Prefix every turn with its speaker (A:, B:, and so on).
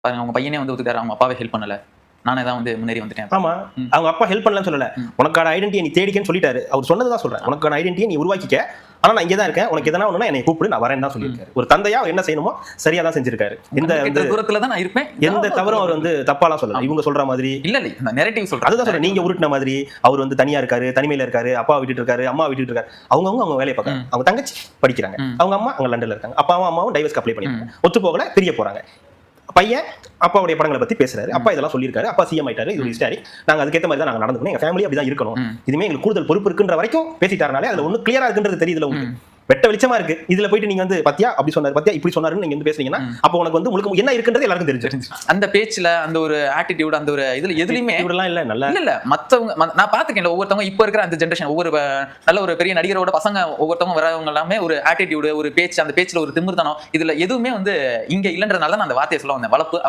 A: பாருங்க உங்க பையனே வந்து ஒத்துக்காரு, அவங்க அப்பாவே ஹெல்ப் பண்ணல. நானே தான் வந்து முன்னேறி வந்துட்டேன்.
B: ஆமா, அவங்க அப்பா ஹெல்ப் பண்ணலன்னு சொல்லல. உனக்கான ஐடென்டிட்டியை நீ தேடிக்கன்னு சொல்லிட்டாரு. அவர் சொன்னதுதான் சொல்றேன். உனக்கான ஐடென்டிட்டியை நீ உருவாக்கிக்க. ஆனா நான் இங்கே தான் இருக்கேன். உனக்கு எதனா ஒண்ணுனா என்னை கூப்பிடு, நான் வரேன்னு தான் சொல்லியிருக்காரு. ஒரு தந்தையா அவர் என்ன செய்யணுமோ சரியா தான் செஞ்சிருக்காரு.
A: இந்த தூரத்துல தான் நான் இருப்பேன்.
B: எந்த தவறும் அவர் வந்து தப்பாலாம் சொல்லல. இவங்க சொல்ற மாதிரி
A: இல்ல இல்ல, இந்த நரேட்டிவ் சொல்றேன்.
B: அதுதான் சொல்றேன். நீங்க உருட்டின மாதிரி அவர் வந்து தனியா இருக்காரு, தனிமையில இருக்காரு, அப்பா விட்டுட்டு இருக்காரு, அம்மா விட்டுட்டு இருக்காரு. அவங்க வேலையை பார்க்கறாங்க. அவங்க தங்கச்சி படிக்கிறாங்க. அவங்க அம்மா அங்க லண்டன்ல இருக்காங்க. அப்பாவும் அம்மாவும் டைவர்ஸ்க்கு அப்ளை பண்ணிருக்காங்க. ஒத்து போகல, பிரிய போறாங்க. பையன் அப்பாவுடைய படங்களை பத்தி பேசுறாரு. அப்பா இதெல்லாம் சொல்லியிருக்காரு. அப்பா சிஎம் ஆயிட்டாரு. இது ஹிஸ்டாரி. நாங்க அதுக்கேற்ற மாதிரி தான் நாங்க நடந்துக்கணும். எங்க ஃபேமிலி அப்படிதான் இருக்கணும். இதுமே எங்களுக்கு கூடுதல் பொறுப்பு இருக்குன்ற வரைக்கும் பேசிட்டாருனாலே அதுல ஒண்ணு கிளியரா இருக்குன்றது தெரியுதுல உங்களுக்கு. வெட்ட வெளிச்சமா இருக்கு. இதுல போயிட்டு நீங்க வந்து பத்தியா அப்படி சொன்னாரு, பத்தியா இப்படி சொன்னாருன்னு நீங்க வந்து பேசுறீங்கன்னா அப்ப உனக்கு வந்து உங்களுக்கு என்ன இருக்குன்றது எல்லாருக்கும் தெரிஞ்சு.
A: அந்த பேச்சுல அந்த ஒரு ஆட்டிடியூட், அந்த ஒரு இதுல எதுலயுமே
B: இப்படிலாம் இல்ல. நல்லா
A: இல்ல மத்தவங்க நான் பாத்துக்கேன். ஒவ்வொருத்தவங்க இப்ப இருக்கிற அந்த ஜெனரேஷன் ஒவ்வொரு நல்ல ஒரு பெரிய நடிகரோட பசங்க ஒவ்வொருத்தவங்க வரவங்க எல்லாமே ஒரு ஆட்டிடியூடு, ஒரு பேச்சு, அந்த பேச்சுல ஒரு திமிர்த்தனம், இதுல எதுவுமே வந்து இங்க இல்லன்றதுனால தான் நான் அந்த வார்த்தையை சொல்ல வந்தேன். வளர்ப்பு அந்த